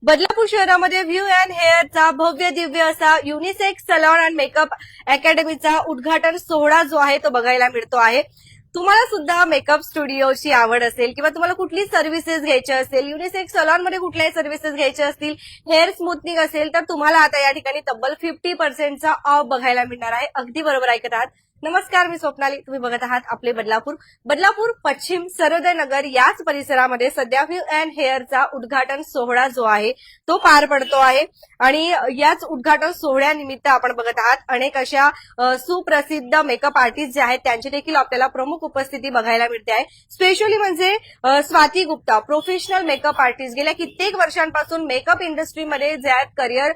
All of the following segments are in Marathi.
बदलापूर शहरामध्ये व्ह्यू अँड हेअरचा भव्य दिव्य असा युनिसेक्स सलॉन अँड मेकअप अकॅडमीचा उद्घाटन सोहळा जो आहे तो बघायला मिळतो आहे. तुम्हाला सुद्धा मेकअप स्टुडिओची आवड असेल किंवा तुम्हाला कुठली सर्व्हिसेस घ्यायची असेल, युनिसेक्स सलॉनमध्ये कुठल्याही सर्व्हिसेस घ्यायच्या असतील, हेअर स्मूथनिंग असेल, तर तुम्हाला आता या ठिकाणी तब्बल 50% ऑफ बघायला मिळणार आहे. अगदी बरोबर ऐकत आहात. नमस्कार, मी स्वप्नाली. तुम्ही बघत आहात आपले बदलापूर पश्चिम सर्वोदय नगर याच परिसरामध्ये सध्या व्ह्यू अँड हेअरचा उद्घाटन सोहळा जो आहे तो पार पडतो आहे. आणि याच उद्घाटन सोहळ्यानिमित्त आपण बघत आहात अनेक अशा सुप्रसिद्ध मेकअप आर्टिस्ट जे आहेत त्यांची देखील आपल्याला प्रमुख उपस्थिती बघायला मिळते आहे. स्पेशली म्हणजे Swati Gupta, professional makeup artist, गेल्या कित्येक वर्षांपासून मेकअप इंडस्ट्रीमध्ये जे आहेत करिअर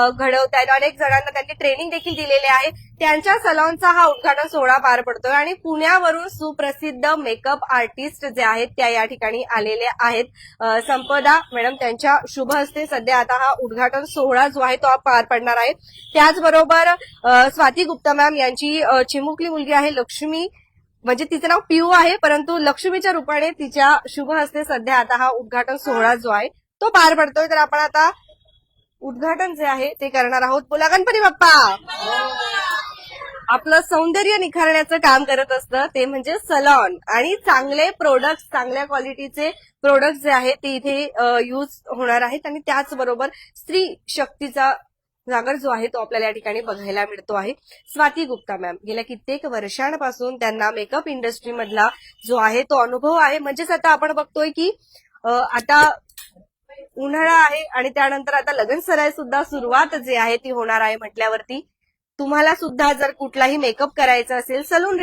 घडवत आहेत. अनेक जणांना त्यांनी ट्रेनिंग देखील दिलेले आहे. त्यांच्या सलॉनचा हा उद्घाटन सोहळा पार पडतोय आणि पुण्यावरून सुप्रसिद्ध मेकअप आर्टिस्ट जे आहेत त्या या ठिकाणी आलेले आहेत. संपदा मॅडम त्यांच्या शुभ हस्ते सध्या आता हा उद्घाटन सोहळा जो आहे तो पार पडणार आहे. त्याचबरोबर स्वाती गुप्ता मॅम यांची चिमुकली मुलगी आहे लक्ष्मी, म्हणजे तिचं नाव पिऊ आहे, परंतु लक्ष्मीच्या रूपाने तिच्या शुभ हस्ते सध्या आता हा उद्घाटन सोहळा जो आहे तो पार पडतोय. तर आपण आता उद्घाटन जे आहे ते करणार आहोत. बोला गणपती बाप्पा. आपलं सौंदर्य निखारण्याचं काम करत असतं ते म्हणजे सलॉन, आणि चांगले प्रोडक्ट्स, चांगल्या क्वालिटीचे प्रोडक्ट्स जे आहेत ते इथे यूज होणार आहेत. आणि त्याचबरोबर स्त्री शक्तीचा जागर जो आहे तो आपल्याला या ठिकाणी बघायला मिळतो आहे. स्वाती गुप्ता मॅम गेल्या कित्येक वर्षांपासून त्यांना मेकअप इंडस्ट्रीमधला जो आहे तो अनुभव आहे. म्हणजेच आता आपण बघतोय की आता उन्हाळा आहे आणि त्यानंतर आता लगनसराई सुद्धा सुरुवात जी आहे ती होणार आहे म्हटल्यावरती तुम्हाला सुद्धा जर कुठलाही मेकअप करायचा असेल, सलॉन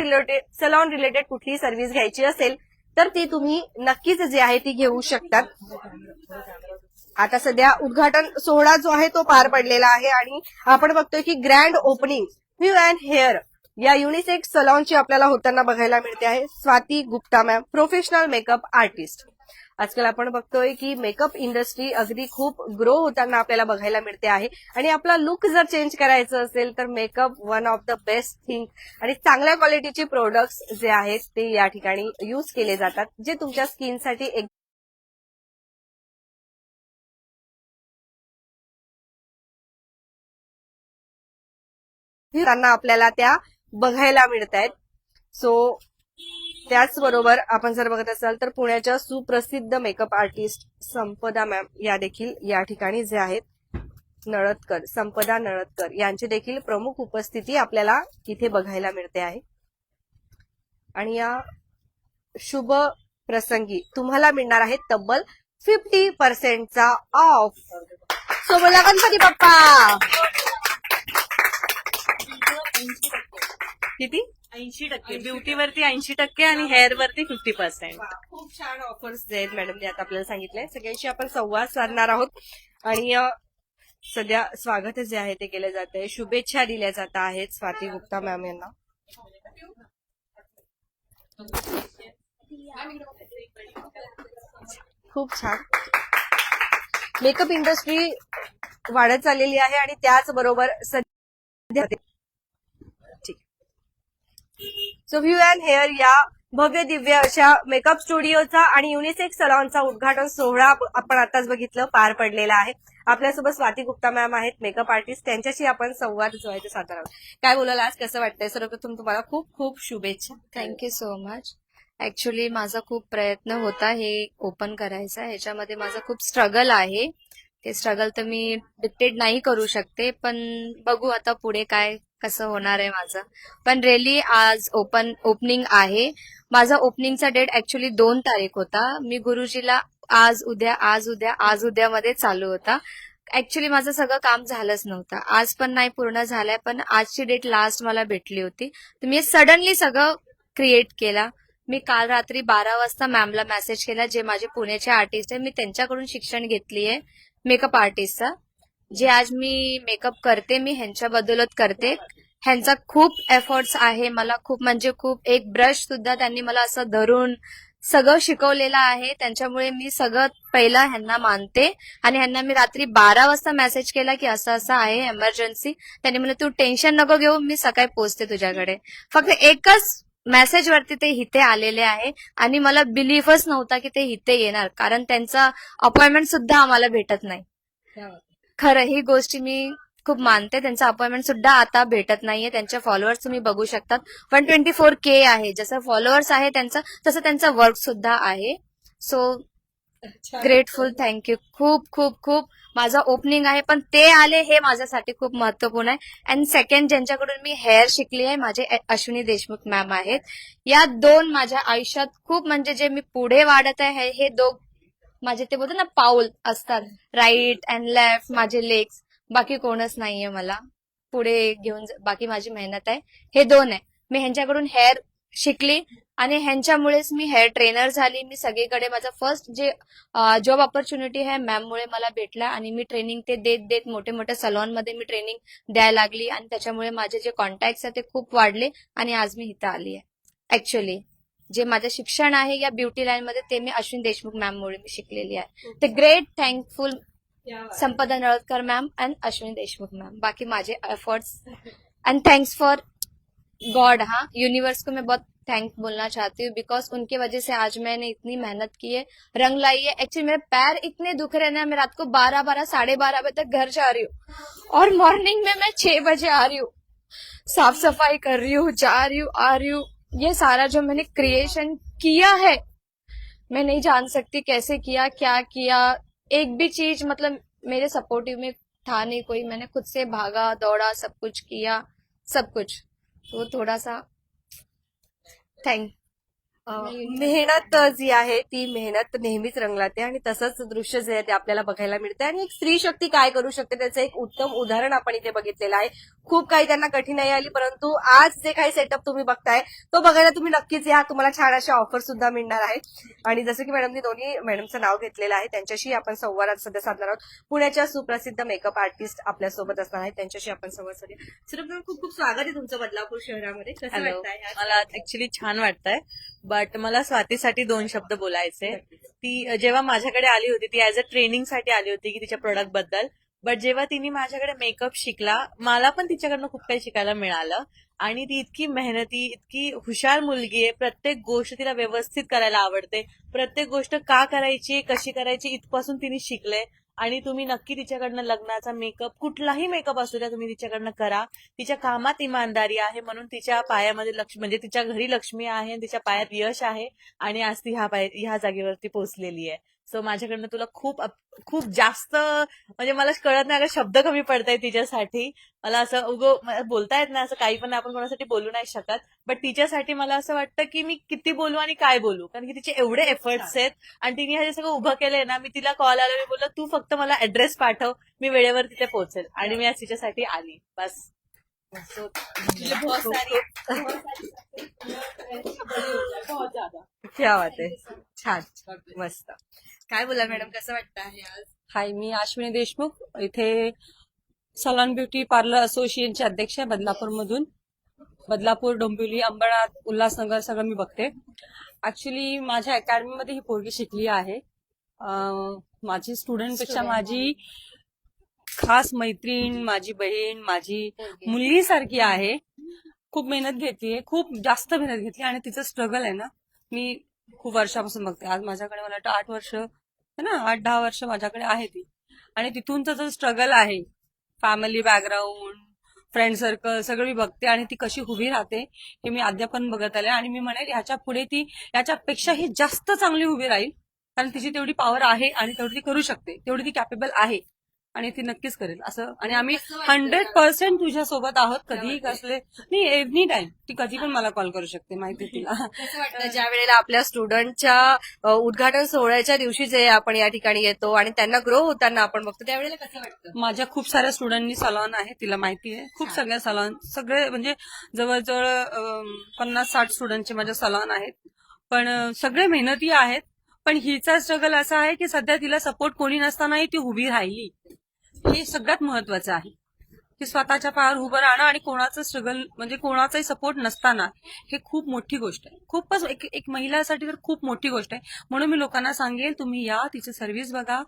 रिलेटेड कुठलीही सर्व्हिस घ्यायची असेल तर ती तुम्ही नक्कीच जे आहे ती घेऊ शकतात. आता सध्या उद्घाटन सोहळा जो आहे तो पार पडलेला आहे आणि आपण बघतोय की grand opening view and hair या युनिसेक्स सलॉनची आपल्याला होताना बघायला मिळते आहे. Swati Gupta ma'am, professional makeup artist. आजकाल आपण बघतोय की मेकअप इंडस्ट्री अगदी खूप ग्रो होताना आपल्याला बघायला मिळते आहे. आणि आपला लुक जर चेंज करायचं असेल तर makeup one of the best thing, आणि चांगल्या क्वालिटीचे प्रोडक्ट्स जे आहेत ते या ठिकाणी यूज केले जातात जे तुमच्या स्किनसाठी एक त्यांना आपल्याला त्या बघायला मिळत आहेत. सो त्याचबरोबर आपण जर बघत असाल तर पुण्याच्या सुप्रसिद्ध मेकअप आर्टिस्ट संपदा मॅम या देखील या ठिकाणी जे आहेत नळदकर, संपदा नळदकर यांची देखील प्रमुख उपस्थिती आपल्याला इथे बघायला मिळते आहे. आणि या शुभ प्रसंगी तुम्हाला मिळणार आहे तब्बल 50%चा ऑफ. सो बोला गणपती बाप्पा. किती? 80%. ब्युटीवरती 80% आणि हेअरवरती 50%. खूप छान ऑफर्स जे आहेत मॅडमने आता आपल्याला सांगितलंय. सगळ्यांशी आपण संवाद साधणार आहोत आणि सध्या स्वागत जे आहे ते केलं जात आहे. शुभेच्छा दिल्या जात आहेत स्वाती गुप्ता मॅम यांना. खूप छान. मेकअप इंडस्ट्री वाढत चाललेली आहे आणि त्याचबरोबर सध्या सो व्ह्यू अँड हेअर या भव्य दिव्य अशा मेकअप स्टुडिओचा आणि युनिसेक्स सलॉनचा उद्घाटन सोहळा आपण आताच बघितलं पार पडलेला आहे. आपल्यासोबत स्वाती गुप्ता मॅम आहेत, मेकअप आर्टिस्ट. त्यांच्याशी आपण संवाद जो आहे ते साधणार आहोत. काय बोलायला आज, कसं वाटतंय? सर्वप्रथम तुम्हाला खूप खूप शुभेच्छा. Thank you so much. ऍक्च्युली माझा खूप प्रयत्न होता हे ओपन करायचा. ह्याच्यामध्ये माझा खूप स्ट्रगल आहे. ते स्ट्रगल तर मी डिक्टेट नाही करू शकते, पण बघू आता पुढे काय कसं होणार आहे माझं. पण रिअली आज ओपनिंग आहे. माझा ओपनिंगचा डेट ऍक्च्युली 2 तारीख होता. मी गुरुजीला आज उद्या मध्ये चालू होता. ऍक्च्युली माझं सगळं काम झालंच नव्हतं. आज पण नाही पूर्ण झालंय, पण आजची डेट लास्ट मला भेटली होती, तर मी सडनली सगळं क्रिएट केला. मी काल रात्री 12 वाजता मॅमला मेसेज केला, जे माझे पुण्याचे आर्टिस्ट आहे, मी त्यांच्याकडून शिक्षण घेतलीये मेकअप आर्टिस्टचा. जे आज मी मेकअप करते मी ह्यांच्या बदलत करते. ह्यांचा खूप एफर्ट्स आहे. मला खूप म्हणजे खूप, एक ब्रश सुद्धा त्यांनी मला असं धरून सगळं शिकवलेलं आहे. त्यांच्यामुळे मी सगळं पहिला ह्यांना मानते. आणि ह्यांना मी रात्री 12 वाजता मेसेज केला की असं असं आहे एमर्जन्सी. त्यांनी म्हणलं तू टेन्शन नको घेऊ, मी सकाळी पोहोचते तुझ्याकडे. फक्त एकच मेसेज वरती ते इथे आलेले आहे आणि मला बिलीव्हच नव्हता की ते इथे येणार, कारण त्यांचा अपॉइंटमेंट सुद्धा आम्हाला भेटत नाही. खरं ही गोष्टी मी खूप मानते. त्यांचं अपॉइंटमेंट सुद्धा आता भेटत नाहीये. त्यांच्या फॉलोअर्स तुम्ही बघू शकतात 124K आहे. जसं फॉलोअर्स आहे त्यांचं तसं त्यांचं वर्क सुद्धा आहे. So grateful, thank you. खूप खूप खूप माझा ओपनिंग आहे पण ते आले हे माझ्यासाठी खूप महत्वपूर्ण आहे. अँड सेकंड ज्यांच्याकडून मी हेअर शिकली आहे माझे अश्विनी देशमुख मॅम आहेत. या दोन माझ्या आयुष्यात खूप म्हणजे जे मी पुढे वाढत आहे हे दोन माझे ते बोलतात ना पाऊल असतात, राईट अँड लेफ्ट, माझे लेग्स. बाकी कोणच नाहीये मला पुढे घेऊन बाकी माझी मेहनत आहे. हे दोन आहे. मी ह्यांच्याकडून हेअर शिकली आणि ह्यांच्यामुळेच मी हेअर ट्रेनर झाली. मी सगळीकडे माझा फर्स्ट जे जॉब ऑपॉर्च्युनिटी आहे मॅममुळे मला भेटला आणि मी ट्रेनिंग ते देत देत मोठे मोठ्या सलॉन मध्ये मी ट्रेनिंग द्यायला लागली आणि त्याच्यामुळे माझे जे कॉन्टॅक्ट्स आहेत ते खूप वाढले आणि आज मी इथं आली आहे. ऍक्च्युली जे माझं शिक्षण आहे या ब्युटी लाईन मध्ये ते मी अश्विन देशमुख मॅममुळे मी शिकलेली आहे. ते great thankful Sampada Naldakar ma'am and Ashwini Deshmukh ma'am. बाकी माझे efforts and thanks for God. हाँ, यूनिवर्स को मैं बहुत थैंक बोलना चाहती हूँ बिकॉज उनके वजह से आज मैंने इतनी मेहनत की है, रंग लाई है. एक्चुअली मेरे पैर इतने दुख रहे ना, मैं रात को 12 12 बजे तक घर जा रही हूँ और मॉर्निंग में मैं 6 बजे आ रही हूँ, साफ सफाई कर रही हूँ, जा रही हूँ, आ रही हूँ. ये सारा जो मैंने क्रिएशन किया है मैं नहीं जान सकती कैसे किया, क्या किया. एक भी चीज मतलब मेरे सपोर्टिव में था नहीं कोई. मैंने खुद से भागा दौड़ा, सब कुछ किया, सब कुछ. तो थोड़ा सा थैंक. मेहनत जी आहे ती मेहनत नेहमीच रंगलाते आणि तसंच दृश्य जे आहे ते आपल्याला बघायला मिळते आणि एक स्त्री शक्ती काय करू शकते त्याचं एक उत्तम उदाहरण आपण इथे बघितलेलं आहे. खूप काही त्यांना कठीणाई आली परंतु आज जे काही सेटअप तुम्ही बघताय तो बघायला तुम्ही नक्कीच या. तुम्हाला छान अशा ऑफर सुद्धा मिळणार आहेत आणि जसं की मॅडमनी दोन्ही मॅडमचं नाव घेतलेलं आहे त्यांच्याशी आपण संवाद सध्या साधणार आहोत. पुण्याच्या सुप्रसिद्ध मेकअप आर्टिस्ट आपल्यासोबत असणार आहेत त्यांच्याशी आपण संवाद साधूया. सुरभ, खूप खूप स्वागत आहे तुमचं बदलापूर शहरामध्ये. कसं हॅलो, वाटतंय? मला ऍक्च्युली छान वाटतंय बट मला स्वातीसाठी 2 शब्द बोलायचे. ती जेव्हा माझ्याकडे आली होती ती ऍज अ ट्रेनिंग साठी आली होती की तिच्या प्रोडक्ट बद्दल. बट जेव्हा तिने माझ्याकडे मेकअप शिकला मला पण तिच्याकडनं खूप काही शिकायला मिळालं आणि ती इतकी मेहनती, इतकी हुशार मुलगी आहे. प्रत्येक गोष्ट तिला व्यवस्थित करायला आवडते. प्रत्येक गोष्ट का करायची, कशी करायची इथपासून तिने शिकले. आणि तुम्ही नक्की तिच्याकडनं लग्नाचा मेकअप, कुठलाही मेकअप असू द्या तुम्ही तिच्याकडनं करा. तिच्या कामात इमानदारी आहे म्हणून तिच्या पायामध्ये लक्ष्मी, म्हणजे तिच्या घरी लक्ष्मी आहे आणि तिच्या पायात यश आहे आणि आज ती ह्या जागेवरती पोहोचलेली आहे. सो माझ्याकडनं तुला खूप खूप जास्त, म्हणजे मला कळत नाही, अगं शब्द कमी पडताय तिच्यासाठी. मला असं बोलता येत नाही, असं काही पण आपण कोणासाठी बोलू नाही शकत. बट तिच्यासाठी मला असं वाटतं की मी किती बोलू आणि काय बोलू, कारण की तिचे एवढे एफर्ट्स आहेत आणि तिने हे सगळं उभं केलंय ना. मी तिला कॉल आला, मी बोललो तू फक्त मला ऍड्रेस पाठव, मी वेळेवर तिथे पोहोचेल आणि मी आज तिच्यासाठी आली बस. क्या बात आहे, छान मस्त. काय बोला मॅडम, कसं वाटतं आहे आज? हाय, मी अश्विनी देशमुख, इथे सलॉन ब्युटी पार्लर असोसिएशनचे अध्यक्ष आहे बदलापूरमधून. बदलापूर, डोंबिवली, अंबरनाथ, उल्हासनगर सगळं मी बघते. ऍक्च्युली माझ्या अकॅडमीमध्ये ही पोरगी शिकली आहे. माझी स्टुडंटपेक्षा माझी खास मैत्रीण, माझी बहीण, माझी मुलगीसारखी आहे. खूप मेहनत घेतलीये, खूप जास्त मेहनत घेतली आणि तिचं स्ट्रगल आहे ना मी खूप वर्षापासून बघते. आज माझ्याकडे मला वाटतं 8 वर्ष ना, 8-10 वर्ष माझ्याकडे आहे ती. आणि तिथूनचं जो स्ट्रगल आहे, फॅमिली बॅकग्राऊंड, फ्रेंड सर्कल सगळं मी बघते आणि ती कशी उभी राहते हे मी अद्यापन बघत आले. आणि मी म्हणेल ह्याच्या पुढे ती याच्यापेक्षाही जास्त चांगली उभी राहील, कारण तिची तेवढी पॉवर आहे आणि तेवढी ती करू शकते, तेवढी ती कॅपेबल आहे आणि ती नक्कीच करेल असं. आणि आम्ही 100% तुझ्या सोबत आहोत. कधीही कसले नाही, एव्हरी टाइम ती कधी पण मला कॉल करू शकते, माहिती तिला. कसं वाटतं ज्या वेळेला आपल्या स्टुडंटच्या उद्घाटन सोहळ्याच्या दिवशी जे आपण या ठिकाणी येतो आणि त्यांना ग्रो होताना आपण बघतो, त्यावेळेला कसं वाटतं? माझ्या खूप साऱ्या स्टुडंटनी सलॉन आहे, तिला माहिती आहे. खूप सगळ्या सलॉन, सगळे म्हणजे जवळजवळ 50-60 स्टुडंटचे माझ्या सलॉन आहेत. पण सगळे मेहनती आहेत. पण हिचा स्ट्रगल असा आहे की सध्या तिला सपोर्ट कोणी नसतानाही ती उभी राहिली. हे सगळ्यात महत्वाचं आहे की स्वतःच्या पायावर उभं राहणं आणि कोणाचं स्ट्रगल म्हणजे कोणाचाही सपोर्ट नसताना, हे खूप मोठी गोष्ट आहे. खूपच एक महिलासाठी तर खूप मोठी गोष्ट आहे. म्हणून मी लोकांना सांगेल तुम्ही या, तिची सर्व्हिस बघा.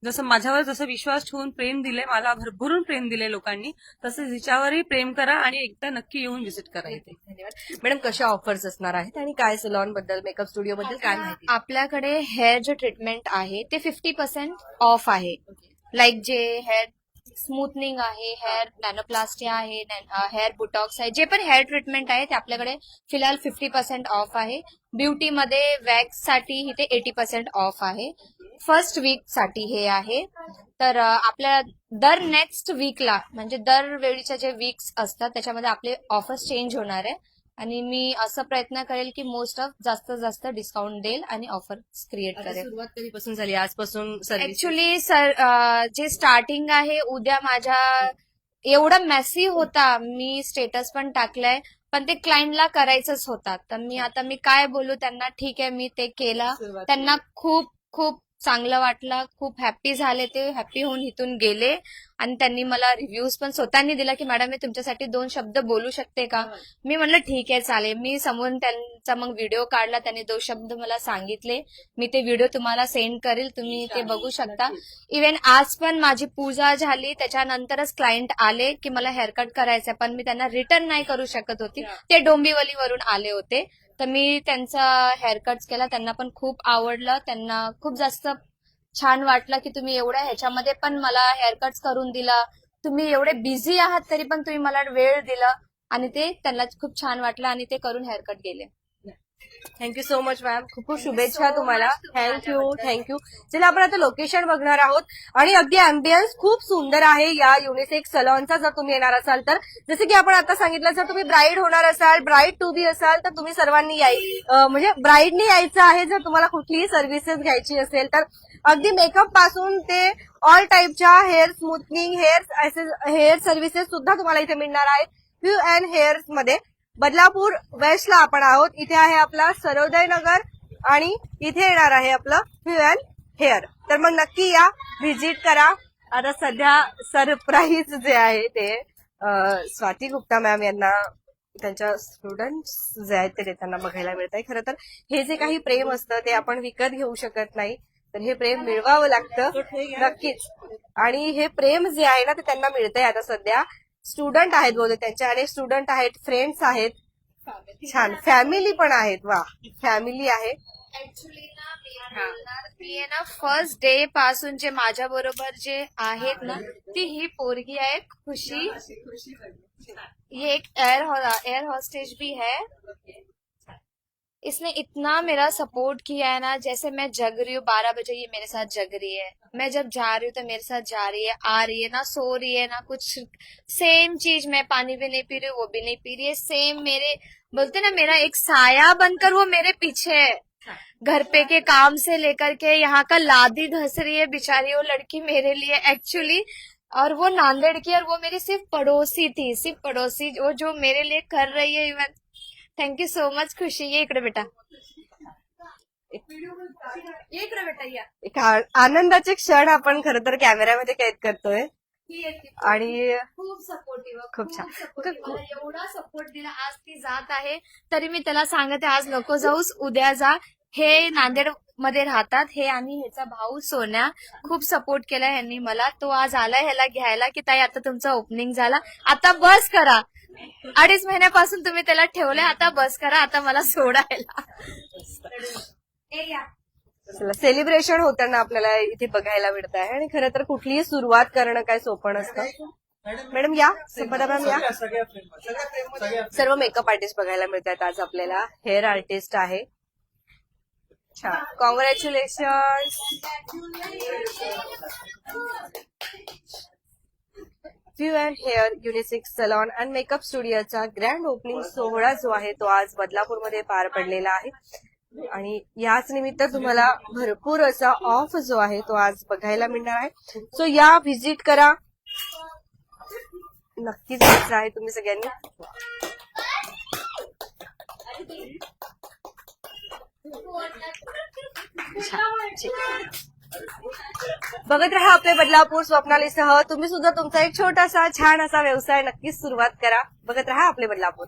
जसं माझ्यावर जसं विश्वास ठेवून प्रेम दिले, मला भरभरून प्रेम दिले लोकांनी, तसं तिच्यावरही प्रेम करा आणि एकदा नक्की येऊन व्हिजिट करा इथे. धन्यवाद मॅडम. कशा ऑफर्स असणार आहेत आणि काय सलॉन बद्दल, मेकअप स्टुडिओ बद्दल काय माहिती? आपल्याकडे हेअर जे ट्रीटमेंट आहे ते 50% ऑफ आहे. लाईक जे हेअर स्मूथनिंग आहे, हेअर नॅनोप्लास्टी आहे, हेअर बुटॉक्स आहे, जे पण हेअर ट्रीटमेंट आहे ते आपल्याकडे फिलहाल 50% ऑफ आहे. ब्युटीमध्ये वॅक्स साठी इथे 80% ऑफ आहे. फर्स्ट वीक साठी हे आहे. तर आपल्या दर नेक्स्ट वीकला म्हणजे दरवेळीच्या जे वीक्स असतात त्याच्यामध्ये आपले ऑफर्स चेंज होणार आहे आणि मी असं प्रयत्न करेल की मोस्ट ऑफ जास्तीत जास्त डिस्काउंट देईल आणि ऑफर क्रिएट आता करेल. सुरुवात कधीपासून झाली आजपासून सर्व्हिस? ऍक्च्युली सर जे स्टार्टिंग आहे उद्या माझ्या एवढा मेसी होता, मी स्टेटस पण टाकलाय, पण ते क्लायंटला करायचंच होता. तर मी काय बोलू त्यांना, ठीक आहे मी ते केलं. सुरुवात त्यांना खूप खूप चांगलं वाटलं, खूप हॅप्पी झाले, ते हॅप्पी होऊन इथून गेले आणि त्यांनी मला रिव्ह्यूज पण स्वतःनी दिला की मॅडम मी तुमच्यासाठी 2 शब्द बोलू शकते का. मी म्हणलं ठीक आहे चालेल. मी समोरून त्यांचा मग व्हिडिओ काढला, त्यांनी 2 शब्द मला सांगितले. मी ते व्हिडिओ तुम्हाला सेंड करेल, तुम्ही ते बघू शकता. इव्हन आज पण माझी पूजा झाली त्याच्यानंतरच क्लायंट आले की मला हेअरकट करायचंय, पण मी त्यांना रिटर्न नाही करू शकत होती. ते डोंबिवलीवरून आले होते तर मी त्यांचा हेअरकट केला. त्यांना पण खूप आवडलं, त्यांना खूप जास्त छान वाटलं की तुम्ही एवढ्या ह्याच्यामध्ये पण मला हेअरकट्स करून दिला, तुम्ही एवढे बिझी आहात तरी पण तुम्ही मला वेळ दिला आणि ते त्यांना खूप छान वाटलं आणि ते करून हेअरकट गेले. Thank you so much ma'am. खूप खूप शुभेच्छा तुम्हाला. थँक्यू. चला आपण आता लोकेशन बघणार आहोत आणि अगदी अँबियन्स खूप सुंदर आहे या युनिसेक्स सलॉनचा. जर तुम्ही येणार असाल तर, जसं की आपण आता सांगितलं, जर तुम्ही ब्राईड होणार असाल, ब्राईड टू बी असाल तर तुम्ही सर्वांनी म्हणजे ब्राईडनी यायचं आहे. जर तुम्हाला कुठलीही सर्व्हिसेस घ्यायची असेल तर अगदी मेकअप पासून ते ऑल टाईपच्या हेअर स्मूथनिंग, हेअर सर्व्हिसेस सुद्धा तुम्हाला इथे मिळणार आहेत. व्ह्यू अँड हेअर्स मध्ये बदलापूर वेस्टला आपण आहोत. इथे आहे आपला सर्वोदय नगर आणि इथे येणार आहे आपलं व्ह्यू अँड हेअर. तर मग नक्की या, व्हिजिट करा. आता सध्या सरप्राईज जे आहे ते स्वाती गुप्ता मॅम यांना त्यांच्या स्टुडंट्स जे आहेत ते देताना बघायला मिळत आहे. खरं तर हे जे काही प्रेम असतं ते आपण विकत घेऊ शकत नाही, तर हे प्रेम मिळवावं लागतं नक्कीच. आणि हे प्रेम जे आहे ना ते त्यांना मिळतंय आता सध्या. स्टुडंट आहेत बहुतेक त्यांचे, आणि स्टुडंट आहेत, फ्रेंड्स आहेत, छान फॅमिली पण आहेत. वा, फॅमिली आहे. ऍक्च्युली ना मी आहे ना फर्स्ट डे पासून जे माझ्या बरोबर जे आहेत ना ती ही पोरगी आहे खुशी. ये एक एयर हॉस्टेज भी है. इसने इतना मेरा सपोर्ट किया है ना, जैसे मैं जग रही हूँ 12 बजे ये मेरे साथ जग रही है, मैं जब जा रही हूँ तो मेरे साथ जा रही है, आ रही है ना, सो रही है ना, कुछ सेम चीज. मैं पानी भी नहीं पी रही हूँ, वो भी नहीं पी रही है. सेम मेरे बोलते ना मेरा एक साया बनकर वो मेरे पीछे है. घर पे के काम से लेकर के यहाँ का लादी धस रही है बेचारी वो लड़की मेरे लिए एक्चुअली. और वो नांदेड़ की, और वो मेरी सिर्फ पड़ोसी थी, सिर्फ पड़ोसी, वो जो मेरे लिए कर रही है. इवन थँक्यू सो मच खुशी. ये इकडे बेटा, ये इकडे बेटा या. एक आनंदाचे क्षण आपण खरं तर कॅमेऱ्यामध्ये कैद करतोय. आणि खूप सपोर्टिव्ह, खूप छान. एवढा सपोर्ट दिला. आज ती जात आहे तरी मी त्याला सांगते आज नको जाऊस, उद्या जा. हे नांदेड मध्ये राहतात हे, आणि ह्याचा भाऊ सोन्या खूप सपोर्ट केला ह्यांनी मला. तो आज आला ह्याला घ्यायला की ताई आता तुमचा ओपनिंग झाला, आता बस करा. 2.5 महिन्यापासून तुम्ही त्याला ठेवलंय, आता बस करा, आता मला सोडायला. चला, सेलिब्रेशन होताना आपल्याला इथे बघायला मिळत आहे. आणि खरं तर कुठलीही सुरुवात करणं काय सोपं नसतं. मॅडम या, संपदा मॅम या. सर्व मेकअप आर्टिस्ट बघायला मिळतात आज आपल्याला. हेअर आर्टिस्ट आहे, छान, congratulation. View and hair unisex salon and makeup स्टुडिओचा ग्रँड ओपनिंग सोहळा जो आहे तो आज बदलापूरमध्ये पार पडलेला आहे. आणि याच निमित्त तुम्हाला भरपूर असा ऑफ जो आहे तो आज बघायला मिळणार आहे. सो या, व्हिजिट करा, नक्कीच यायचं आहे तुम्ही सगळ्यांनी. बघत राहा आपले बदलापूर स्वप्नालीसह. तुम्ही सुद्धा तुमचा एक छोटासा छान असा व्यवसाय नक्कीच सुरुवात करा. बघत राहा आपले बदलापूर.